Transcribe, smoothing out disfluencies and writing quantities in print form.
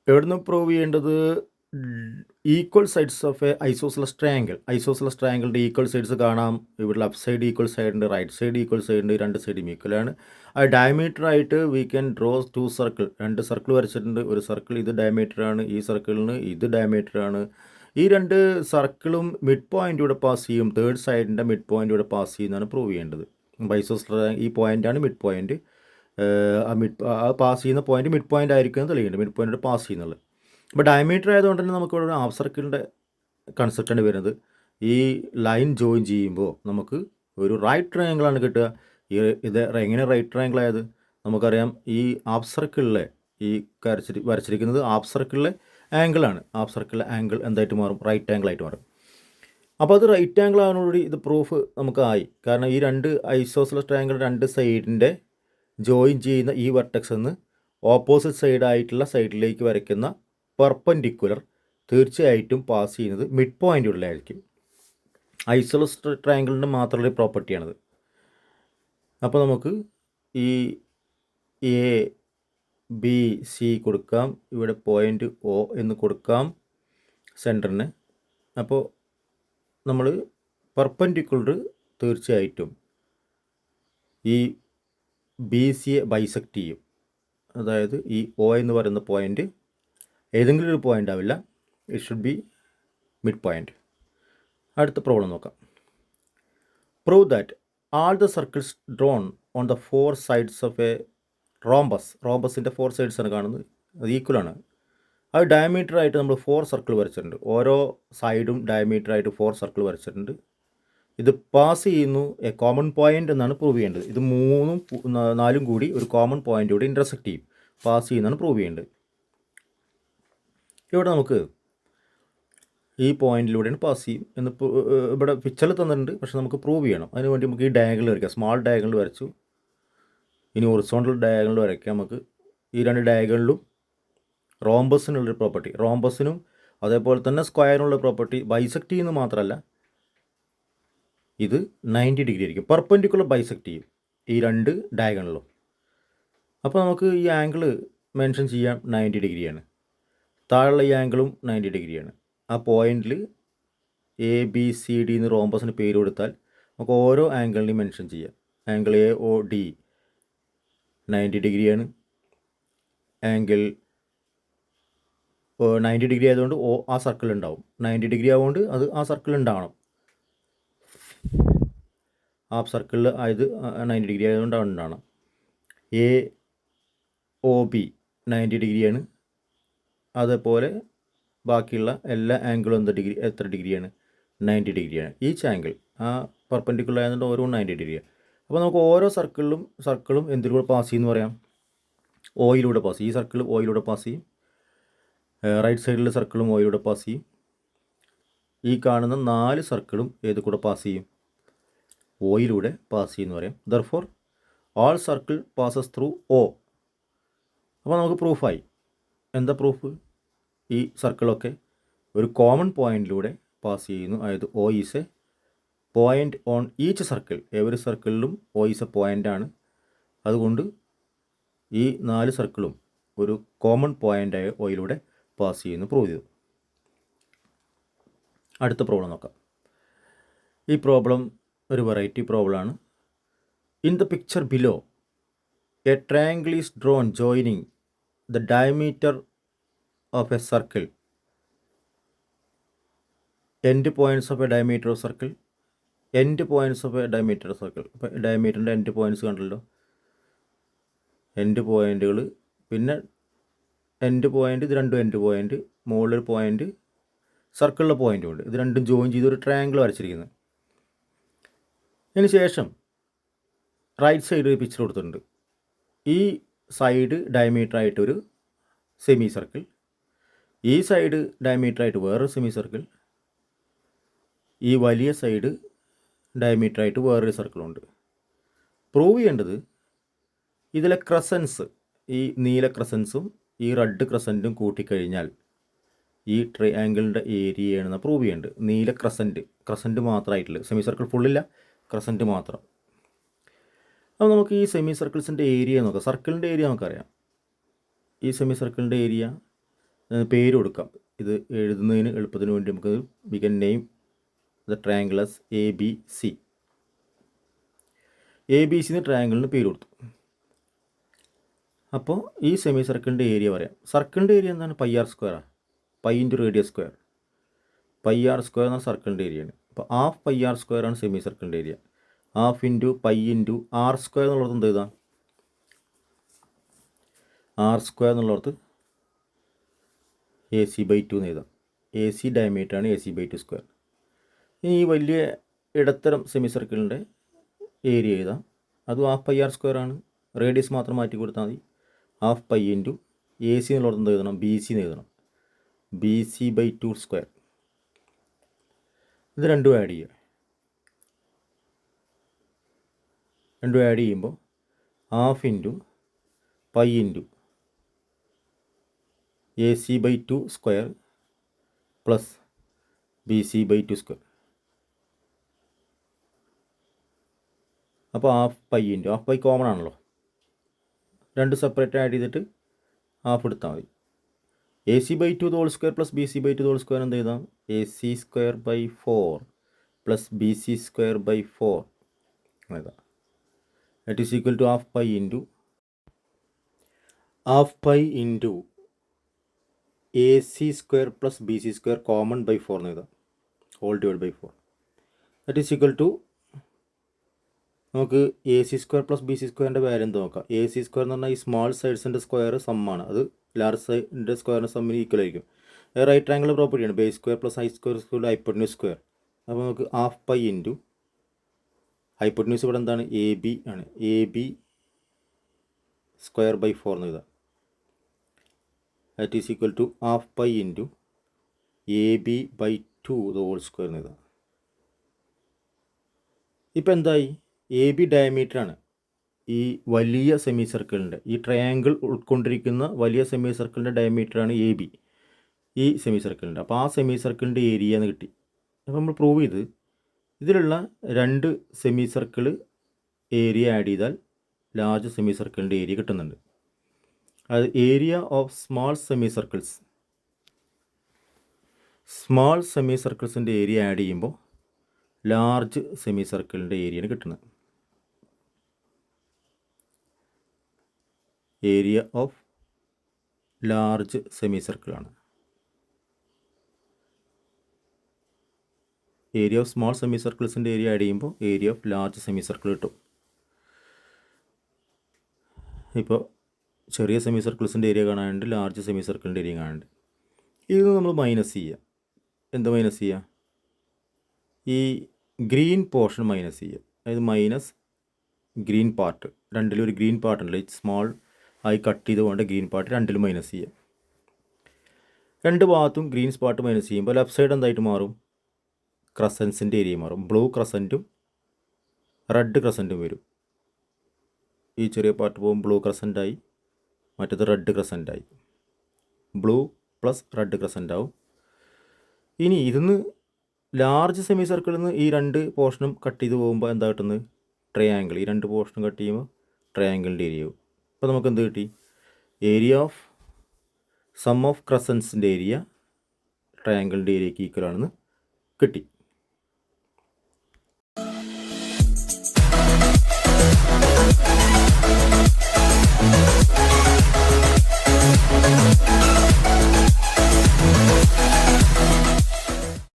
എവിടുന്ന് പ്രൂവ് ചെയ്യേണ്ടത്? Equal sides of a isosceles triangle. ഐസോസെലസ് ട്രയാങ്കിളിൻ്റെ ഈക്വൽ സൈഡ്സ് കാണാം. ഇവിടെ ലെഫ്റ്റ് സൈഡ് ഈക്വൽ സൈഡ് ഉണ്ട്, റൈറ്റ് സൈഡ് ഈക്വൽ സൈഡ് ഉണ്ട്, രണ്ട് സൈഡും ഈക്വൽ ആണ്. അത് ഡയമീറ്റർ ആയിട്ട് വി ക്യാൻ ഡ്രോ 2 സർക്കിൾ, രണ്ട് സർക്കിൾ വരച്ചിട്ടുണ്ട്. ഒരു സർക്കിൾ ഇത് ഡയമീറ്റർ ആണ്, ഈ സർക്കിളിന് ഇത് ഡയമീറ്റർ ആണ്. ഈ രണ്ട് സർക്കിളും മിഡ് പോയിന്റ് ഇവിടെ പാസ് ചെയ്യും, തേർഡ് സൈഡിൻ്റെ മിഡ് പോയിന്റ് ഇവിടെ പാസ് ചെയ്യുന്നതാണ് പ്രൂവ് ചെയ്യേണ്ടത്. ഐസോസെലസ് ഈ പോയിന്റാണ് മിഡ് പോയിന്റ്. ആ പാസ് ചെയ്യുന്ന പോയിന്റ് മിഡ് പോയിന്റ് ആയിരിക്കും എന്ന് തെളിയുന്നുണ്ട്, മിഡ് പോയിന്റ് പാസ് ചെയ്യുന്നത്. അപ്പോൾ ഡയമീറ്റർ ആയതുകൊണ്ട് തന്നെ നമുക്ക് ഇവിടെ ഹാഫ് സർക്കിളിൻ്റെ കൺസെപ്റ്റാണ് വരുന്നത്. ഈ ലൈൻ ജോയിൻ ചെയ്യുമ്പോൾ നമുക്ക് ഒരു റൈറ്റ് ട്രയാങ്കിളാണ് കിട്ടുക. ഇത് എങ്ങനെ റൈറ്റ് ട്രയാങ്കിൾ ആയത്? നമുക്കറിയാം, ഈ ഹാഫ് സർക്കിളിലെ ഈ വരച്ചിരിക്കുന്നത് ഹാഫ് സർക്കിളിലെ ആംഗിളാണ്. ഹാഫ് സർക്കിളിലെ ആംഗിൾ എന്തായിട്ട് മാറും? റൈറ്റ് ആംഗിൾ ആയിട്ട് മാറും. അപ്പോൾ അത് റൈറ്റ് ആംഗിൾ ആകുന്നതോടുകൂടി ഇത് പ്രൂഫ് നമുക്ക് ആയി. കാരണം ഈ രണ്ട് ഐസോസെലസ് ട്രയാങ്കിൾ രണ്ട് സൈഡിൻ്റെ ജോയിൻ ചെയ്യുന്ന ഈ വെർട്ടെക്സ് നിന്ന് ഓപ്പോസിറ്റ് സൈഡായിട്ടുള്ള സൈഡിലേക്ക് വരയ്ക്കുന്ന പെർപെൻഡിക്കുലർ തീർച്ചയായിട്ടും പാസ് ചെയ്യുന്നത് മിഡ് പോയിൻറ്റുകളിലായിരിക്കും. ഐസോസെലസ് ട്രയാങ്കിളിൻ്റെ മാത്രമുള്ള പ്രോപ്പർട്ടിയാണത്. അപ്പോൾ നമുക്ക് ഈ എ ബി സി കൊടുക്കാം, ഇവിടെ പോയിൻ്റ് ഒ എന്ന് കൊടുക്കാം സെൻറ്ററിന്. അപ്പോൾ നമ്മൾ പെർപെൻഡിക്കുലർ തീർച്ചയായിട്ടും ഈ ബി സിയെ ബൈസെക്റ്റ് ചെയ്യും. അതായത് ഈ ഒ എന്ന് പറയുന്ന പോയിൻ്റ് ഏതെങ്കിലും ഒരു പോയിൻ്റ് ആവില്ല, it should be mid point. അടുത്ത പ്രോബ്ലം നോക്കാം. Prove that all the circles drawn on the 4 sides of a rhombus. റോംബസിൻ്റെ 4 സൈഡ്സാണ് കാണുന്നത്, അത് ഈക്വലാണ്. അത് ഡയമീറ്റർ ആയിട്ട് നമ്മൾ 4 സർക്കിൾ വരച്ചിട്ടുണ്ട്. ഓരോ സൈഡും ഡയമീറ്റർ ആയിട്ട് 4 സർക്കിൾ വരച്ചിട്ടുണ്ട്. ഇത് പാസ് ചെയ്യുന്നു എ കോമൺ പോയിൻ്റ് എന്നാണ് പ്രൂവ് ചെയ്യേണ്ടത്. ഇത് 3ഉം 4ഉം കൂടി ഒരു കോമൺ പോയിൻ്റോടെ ഇൻ്റർസെക്റ്റ് ചെയ്യും, പാസ് ചെയ്യുന്നതാണ് പ്രൂവ് ചെയ്യേണ്ടത്. ഇവിടെ നമുക്ക് ഈ പോയിന്റിലൂടെയാണ് പാസ് ചെയ്യും എന്ന് ഇവിടെ പിക്ചറിൽ തന്നിട്ടുണ്ട്, പക്ഷെ നമുക്ക് പ്രൂവ് ചെയ്യണം. അതിനുവേണ്ടി നമുക്ക് ഈ ഡയഗണൽ വരയ്ക്കാം. സ്മാൾ ഡയഗണൽ വരച്ചു, ഇനി ഹൊറിസോണ്ടൽ ഡയഗണൽ വരയ്ക്കാം. നമുക്ക് ഈ രണ്ട് ഡയഗണലും റോംബസിനുള്ളൊരു പ്രോപ്പർട്ടി, റോംബസിനും അതേപോലെ തന്നെ സ്ക്വയറിനുള്ള പ്രോപ്പർട്ടി, ബൈസെക്റ്റ് ചെയ്യുന്നത് മാത്രമല്ല ഇത് 90 ഡിഗ്രി ആയിരിക്കും, പെർപെൻഡിക്കുലർ ബൈസെക്റ്റ് ചെയ്യും ഈ രണ്ട് ഡയഗണലും. അപ്പോൾ നമുക്ക് ഈ ആംഗിൾ മെൻഷൻ ചെയ്യാം, 90 ഡിഗ്രിയാണ്. താഴെയുള്ള ഈ ആംഗിളും 90 ഡിഗ്രിയാണ്. ആ പോയിന്റിൽ എ ബി സി ഡി എന്ന് റോംബസിന് പേര് കൊടുത്താൽ നമുക്ക് ഓരോ ആംഗിളിനെയും മെൻഷൻ ചെയ്യാം. ആംഗിൾ എ ഒ ഡി 90 ഡിഗ്രിയാണ്. ആംഗിൾ 90 ഡിഗ്രി ആയതുകൊണ്ട് ഓ ആ സർക്കിൾ ഉണ്ടാവും. 90 ഡിഗ്രി ആയതുകൊണ്ട് അത് ആ സർക്കിൾ ഉണ്ടാവണം. ഹാഫ് സർക്കിളിൽ ആയത് 90 ഡിഗ്രി ആയതുകൊണ്ട് ഉണ്ടാവണം. എ ഒ ബി 90 ഡിഗ്രിയാണ്. അതേപോലെ ബാക്കിയുള്ള എല്ലാ ആംഗിളും എത്ര ഡിഗ്രിയാണ്? 90 ഡിഗ്രിയാണ്. ഈച്ച് ആംഗിൾ ആ പെർപെൻഡിക്കുലർ ആയതുകൊണ്ട് ഓരോ 90 ഡിഗ്രിയാണ്. അപ്പോൾ നമുക്ക് ഓരോ സർക്കിളും എന്തിലൂടെ പാസ് ചെയ്യുമെന്ന് പറയാം? ഓയിലൂടെ പാസ് ചെയ്യും. ഈ സർക്കിൾ ഓയിലൂടെ പാസ് ചെയ്യും, റൈറ്റ് സൈഡിലെ സർക്കിളും ഓയിലൂടെ പാസ് ചെയ്യും. ഈ കാണുന്ന 4 സർക്കിളും ഏത് കൂടെ പാസ് ചെയ്യും? ഓയിലൂടെ പാസ് ചെയ്യുമെന്ന് പറയാം. Therefore all circle passes through O. അപ്പോൾ നമുക്ക് പ്രൂഫായി. എന്താ പ്രൂഫ്? ഈ സർക്കിളൊക്കെ ഒരു കോമൺ പോയിന്റിലൂടെ പാസ് ചെയ്യുന്നു. അതായത് O is a point on each circle. Every സർക്കിളിലും ഒ ഈസ് എ പോയിൻ്റാണ്. അതുകൊണ്ട് ഈ 4 സർക്കിളും ഒരു കോമൺ പോയിൻ്റായ ഒയിലൂടെ പാസ് ചെയ്യുന്നു പ്രൂവ് ചെയ്തു. അടുത്ത പ്രോബ്ലം നോക്കാം. ഈ പ്രോബ്ലം ഒരു വെറൈറ്റി പ്രോബ്ലമാണ്. In the picture below a triangle is drawn joining the diameter of a circle, end points of a diameter of circle, end points of a diameter of circle. അപ്പോൾ ഡയമീറ്ററിൻ്റെ end points കണ്ടല്ലോ, end പോയിൻറ്റുകൾ, പിന്നെ end point, ഇത് രണ്ടും end point, മുകളിലൊരു point, സർക്കിളിലെ പോയിൻ്റും ഉണ്ട്. ഇത് രണ്ടും join ചെയ്ത് ഒരു ട്രയാങ്കിൾ വരച്ചിരിക്കുന്നത്. അതിന് ശേഷം റൈറ്റ് സൈഡ് ഒരു പിക്ചർ കൊടുത്തിട്ടുണ്ട്. ഈ സൈഡ് ഡയമീറ്റർ ആയിട്ടൊരു സെമി സർക്കിൾ, ഈ സൈഡ് ഡയമീറ്റർ ആയിട്ട് വേറൊരു സെമി സർക്കിൾ, ഈ വലിയ സൈഡ് ഡയമീറ്റർ ആയിട്ട് വേറൊരു സർക്കിളുണ്ട്. പ്രൂവ് ചെയ്യേണ്ടത് ഇതിലെ ക്രസൻസ്, ഈ നീല ക്രസൻസും ഈ റെഡ് ക്രസൻറ്റും കൂട്ടിക്കഴിഞ്ഞാൽ ഈ ട്രയാങ്കിളിൻ്റെ ഏരിയയാണെന്ന് പ്രൂവ് ചെയ്യേണ്ടത്. നീല ക്രസൻറ്റ് മാത്രമായിട്ടില്ല, സെമി സർക്കിൾ ഫുള്ളില്ല, ക്രസൻറ്റ് മാത്രം. അപ്പോൾ നമുക്ക് ഈ സെമി സർക്കിൾസിൻ്റെ ഏരിയ നോക്കാം. സർക്കിളിൻ്റെ ഏരിയ നമുക്കറിയാം. ഈ സെമി സർക്കിളിൻ്റെ ഏരിയ പേര് കൊടുക്കാം. ഇത് എഴുതുന്നതിന് എളുപ്പത്തിന് വേണ്ടി നമുക്ക് we can name the triangle as A B C. A B C എന്ന ട്രയാങ്കിളിന് പേര് കൊടുത്തു. അപ്പോൾ ഈ സെമി സർക്കിളിൻ്റെ ഏരിയ പറയാം. സർക്കിളിൻ്റെ ഏരിയ എന്താണ്? പൈ ആർ സ്ക്വയറാണ്. Pi into radius square. Pi R square എന്ന സർക്കിളിൻ്റെ ഏരിയയാണ്. അപ്പോൾ ഹാഫ് പൈ ആർ സ്ക്വയർ ആണ് സെമി സർക്കിളിൻ്റെ area. Half into pi into R square എന്നുള്ളത് എന്ത് എഴുതാം? ആർ സ്ക്വയർ എന്നുള്ളത് എ സി ബൈ ടു എന്ന് എഴുതാം. എ സി ഡയമീറ്ററാണ് A C by two square. ഇനി ഈ വലിയ ഇടത്തരം സെമി സർക്കിളിൻ്റെ ഏരിയ എഴുതാം. അതും ഹാഫ് പൈ ആർ സ്ക്വയർ ആണ്. റേഡിയസ് മാത്രം മാറ്റി കൊടുത്താൽ മതി. Half pi into A C എന്നുള്ളത് എന്ത് എഴുതണം? ബി സി എന്ന് എഴുതണം. B C by two square. ഇത് രണ്ടും ആഡ് ചെയ്യുക. രണ്ടും ആഡ് ചെയ്യുമ്പോൾ half into pi into A C by two square plus B C by two square. അപ്പോൾ half pi into half pi common ആണല്ലോ, രണ്ട് സെപ്പറേറ്റ് ആഡ് ചെയ്തിട്ട് ഹാഫ് എടുത്താൽ മതി. A C by two whole square plus B C by two whole square എന്ത് എഴുതാം? A C square by 4 plus B C square by 4 എഴുതാം. That is equal to half pi into A C square plus B C square common by 4 എന്ന് എഴുതാം. Whole divide by 4. That is equal to, നമുക്ക് A C square plus B C സ്ക്വയറിൻ്റെ value എന്ത് നോക്കാം? A C square എന്ന് പറഞ്ഞാൽ ഈ small സൈഡ്സിൻ്റെ square സമ്മാണ്. അത് ലാർജ് സൈഡിൻ്റെ സ്ക്വയറിന് സമ്മിന് ഈക്വൽ ആയിരിക്കും. റൈറ്റ് ട്രയാങ്കിൾ പ്രോപ്പർട്ടിയാണ് base square plus height square square hypotenuse square. അപ്പോൾ നമുക്ക് ഹാഫ് പൈ ഇൻറ്റു ഹൈപ്പോട്ടന്യൂസ് ഇവിടെ എന്താണ്? എ ബി ആണ്. എ ബി സ്ക്വയർ ബൈ 4 എന്ന് എഴുതാം. That is equal to half pi into A B by 2 the whole square എന്ന് എഴുതാം. ഇപ്പോൾ എന്തായി? എ ബി ഡയമീറ്ററാണ് ഈ വലിയ സെമി സർക്കിളിൻ്റെ, ഈ ട്രയാങ്കിൾ ഉൾക്കൊണ്ടിരിക്കുന്ന വലിയ സെമി സർക്കിളിൻ്റെ ഡയമീറ്ററാണ് എ ബി ഈ സെമി സർക്കിളിൻ്റെ. അപ്പോൾ ആ സെമി സർക്കിളിൻ്റെ ഏരിയ എന്ന് കിട്ടി. അപ്പോൾ നമ്മൾ പ്രൂവ് ചെയ്ത് ഇതിലുള്ള രണ്ട് സെമി സർക്കിൾ ഏരിയ ആഡ് ചെയ്താൽ ലാർജ് സെമി സർക്കിളിൻ്റെ ഏരിയ കിട്ടുന്നുണ്ട്. അത് ഏരിയ ഓഫ് സ്മാൾ സെമി സർക്കിൾസിൻ്റെ ഏരിയ ആഡ് ചെയ്യുമ്പോൾ ലാർജ് സെമി സർക്കിളിൻ്റെ ഏരിയയാണ് കിട്ടുന്നത്. ഏരിയ ഓഫ് ലാർജ് സെമി സർക്കിളാണ്. ഏരിയ ഓഫ് സ്മോൾ സെമി സർക്കിൾസിൻ്റെ ഏരിയ ആഡ് ചെയ്യുമ്പോൾ area of large semi circle കിട്ടും. ഇപ്പോൾ ചെറിയ സെമി സർക്കിൾസിൻ്റെ ഏരിയ കാണാനുണ്ട്, ലാർജ് സെമി സർക്കിളിൻ്റെ ഏരിയ കാണാനുണ്ട്. ഇത് നമ്മൾ മൈനസ് ചെയ്യുക. എന്ത് മൈനസ് ചെയ്യുക? ഈ ഗ്രീൻ പോർഷൻ മൈനസ് ചെയ്യുക. അതായത് മൈനസ് ഗ്രീൻ പാർട്ട്. രണ്ടിലും ഒരു ഗ്രീൻ പാർട്ട് ഉണ്ടല്ലോ, ഈ സ്മോൾ ആയി കട്ട് ചെയ്തുകൊണ്ട് ഗ്രീൻ പാർട്ട് രണ്ടിലും മൈനസ് ചെയ്യുക. രണ്ട് ഭാഗത്തും ഗ്രീൻ സ്പോട്ട് മൈനസ് ചെയ്യുമ്പോൾ ലെഫ്റ്റ് സൈഡ് എന്തായിട്ട് മാറും? ക്രസൻസിൻ്റെ ഏരിയ മാറും. ബ്ലൂ ക്രസൻറ്റും റെഡ് ക്രസൻറ്റും വരും. ഈ ചെറിയ പാർട്ട് പോകും ബ്ലൂ ക്രസൻറ്റായി, മറ്റേത് റെഡ് ക്രസൻറ്റായി. ബ്ലൂ പ്ലസ് റെഡ് ക്രസൻ്റ് ആവും. ഇനി ഇതിന്ന് ലാർജ് സെമി സർക്കിളിൽ നിന്ന് ഈ രണ്ട് പോർഷനും കട്ട് ചെയ്ത് പോകുമ്പോൾ എന്താ കിട്ടുന്നത്? ട്രയാങ്കിൾ. ഈ രണ്ട് പോർഷനും കട്ട് ചെയ്യുമ്പോൾ ട്രയാങ്കിളിൻ്റെ ഏരിയ ആവും. അപ്പോൾ നമുക്ക് എന്ത് കിട്ടി? ഏരിയ ഓഫ് സം ഓഫ് ക്രസൻസിൻ്റെ ഏരിയ ട്രയാങ്കിളിൻ്റെ ഏരിയയ്ക്ക് ഈക്വൽ ആണെന്ന് കിട്ടി.